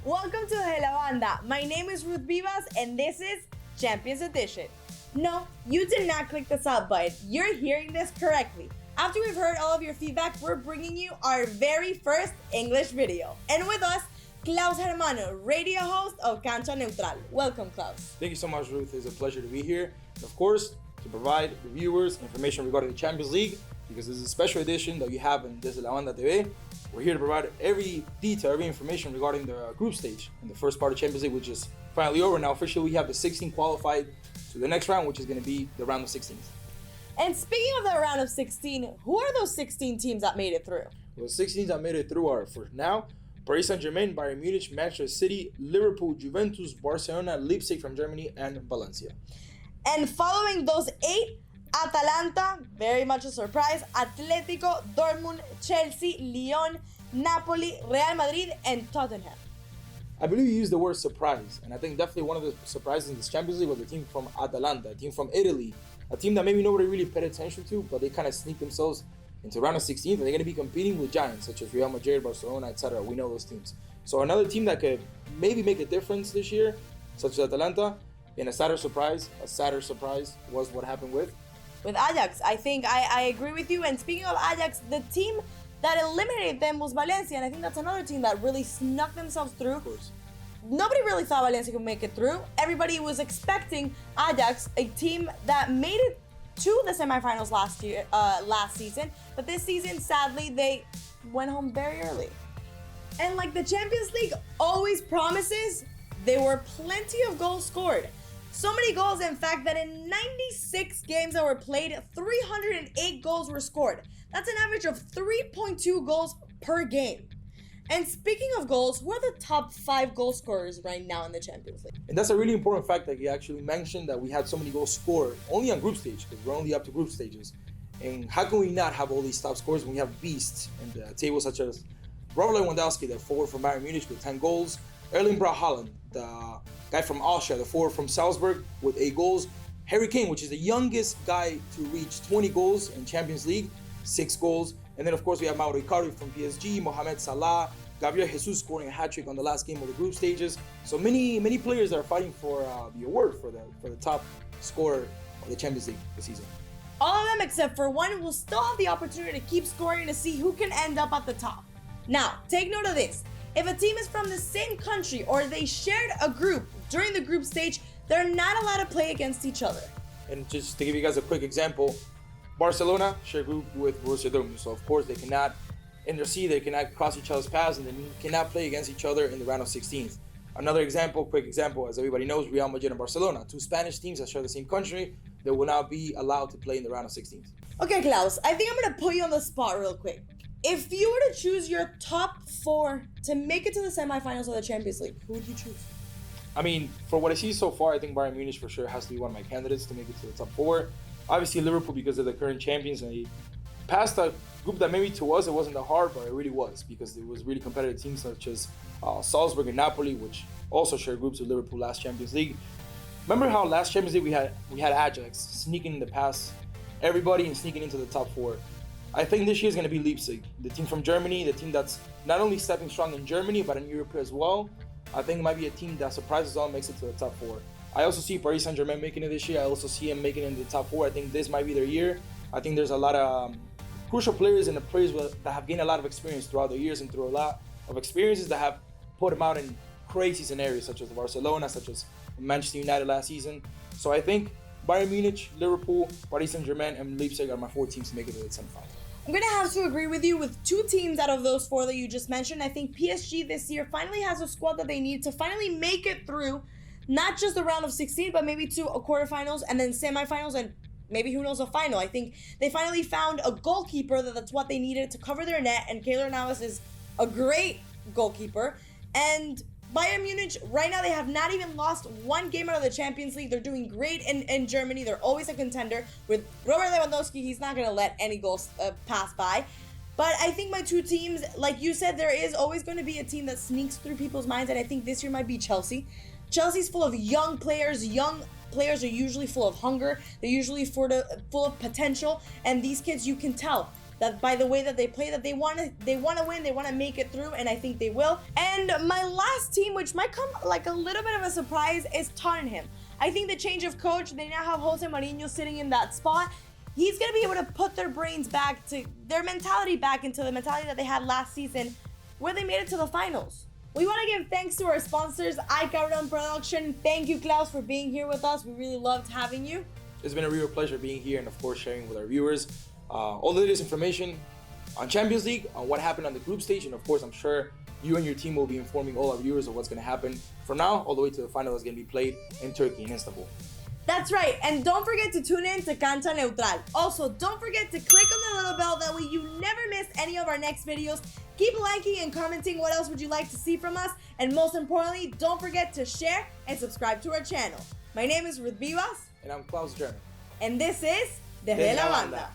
Welcome to Desdelabanda. My name is Ruth Bibas and this is Champions Edition. No, you did not click the sub button. You're hearing this correctly. After we've heard all of your feedback, we're bringing you our very first English video. And with us, Klaus German, radio host of Cancha Neutral. Welcome, Klaus. Thank you so much, Ruth. It's a pleasure to be here. And of course, to provide the viewers information regarding the Champions League, because this is a special edition that you have in Desdelabanda TV. We're here to provide every detail, every information regarding the group stage in the first part of Champions League, which is finally over. Now, officially, we have the 16 qualified to the next round, which is going to be the round of 16. And speaking of the round of 16, who are those 16 teams that made it through? Well, the 16 that made it through are, for now, Paris Saint-Germain, Bayern Munich, Manchester City, Liverpool, Juventus, Barcelona, Leipzig from Germany, and Valencia. And following those 8, Atalanta, very much a surprise, Atletico, Dortmund, Chelsea, Lyon, Napoli, Real Madrid, and Tottenham. I believe you used the word surprise, and I think definitely one of the surprises in this Champions League was the team from Atalanta, a team from Italy, a team that maybe nobody really paid attention to, but they kind of sneaked themselves into round of 16, and they're going to be competing with giants such as Real Madrid, Barcelona, etc. We know those teams. So another team that could maybe make a difference this year, such as Atalanta, in a sadder surprise was what happened with Ajax. I think I agree with you. And speaking of Ajax, the team that eliminated them was Valencia, and I think that's another team that really snuck themselves through. Of course. Nobody really thought Valencia could make it through. Everybody was expecting Ajax, a team that made it to the semifinals last season, but this season, sadly, they went home very early. And like the Champions League always promises, there were plenty of goals scored. So many goals, in fact, that in 96 games that were played, 308 goals were scored. That's an average of 3.2 goals per game. And speaking of goals, who are the top 5 goal scorers right now in the Champions League? And that's a really important fact that you actually mentioned, that we had so many goals scored only on group stage, because we're only up to group stages. And how can we not have all these top scorers when we have beasts in the table such as Robert Lewandowski, the forward from Bayern Munich with 10 goals, Erling Braut Haaland, the guy from Austria, the forward from Salzburg with 8 goals, Harry Kane, which is the youngest guy to reach 20 goals in Champions League, 6 goals, and then of course we have Mauricio Criado from PSG, Mohamed Salah, Gabriel Jesus scoring a hat-trick on the last game of the group stages. So many players are fighting for the award for the top scorer of the Champions League this season. All of them except for one will still have the opportunity to keep scoring to see who can end up at the top. Now, take note of this. If a team is from the same country or they shared a group during the group stage, they're not allowed to play against each other. And just to give you guys a quick example, Barcelona share a group with Borussia Dortmund, so of course they cannot intercede, they cannot cross each other's paths, and they cannot play against each other in the round of 16. Another example, quick example, as everybody knows, Real Madrid and Barcelona, 2 Spanish teams that share the same country, they will now be allowed to play in the round of 16. Okay, Klaus, I think I'm going to put you on the spot real quick. If you were to choose your top 4 to make it to the semifinals of the Champions League, who would you choose? I mean, for what I see so far, I think Bayern Munich for sure has to be one of my candidates to make it to the top 4. Obviously, Liverpool because of the current champions, and they passed a group that maybe to us it wasn't that hard, but it really was, because it was really competitive teams such as Salzburg and Napoli, which also shared groups with Liverpool last Champions League. Remember how last Champions League we had Ajax sneaking in the past everybody and sneaking into the top 4. I think this year is going to be Leipzig, the team from Germany, the team that's not only stepping strong in Germany, but in Europe as well. I think it might be a team that surprises all, makes it to the top 4. I also see Paris Saint-Germain making it this year. I also see them making it into the top 4. I think this might be their year. I think there's a lot of crucial players and the players that have gained a lot of experience throughout the years and through a lot of experiences that have put them out in crazy scenarios, such as Barcelona, such as Manchester United last season. So I think Bayern Munich, Liverpool, Paris Saint-Germain, and Leipzig are my 4 teams to make it to the semifinals. I'm going to have to agree with you with 2 teams out of those 4 that you just mentioned. I think PSG this year finally has a squad that they need to finally make it through not just the round of 16, but maybe to a quarterfinals and then semifinals and maybe, who knows, a final. I think they finally found a goalkeeper that's what they needed to cover their net, and Keylor Navas is a great goalkeeper. And Bayern Munich, right now, they have not even lost 1 game out of the Champions League. They're doing great in Germany. They're always a contender. With Robert Lewandowski, he's not going to let any goals pass by. But I think my 2 teams, like you said, there is always going to be a team that sneaks through people's minds, and I think this year might be Chelsea. Chelsea's full of young players. Young players are usually full of hunger. They're usually full of potential, and these kids, you can tell, that by the way that they play, that they want to win, they want to make it through, and I think they will. And my last team, which might come like a little bit of a surprise, is Tottenham. I think the change of coach, they now have Jose Mourinho sitting in that spot. He's going to be able to put their brains back to their mentality, back into the mentality that they had last season, where they made it to the finals. We want to give thanks to our sponsors, iCarron Production. Thank you, Klaus, for being here with us. We really loved having you. It's been a real pleasure being here and, of course, sharing with our viewers all the latest information on Champions League, on what happened on the group stage, and, of course, I'm sure you and your team will be informing all our viewers of what's going to happen from now all the way to the final that's going to be played in Turkey, in Istanbul. That's right, and don't forget to tune in to Cancha Neutral. Also, don't forget to click on the little bell, that way you never miss any of our next videos. Keep liking and commenting what else would you like to see from us, and most importantly, don't forget to share and subscribe to our channel. My name is Ruth Bibas. And I'm Klaus German. And this is Desdelabanda.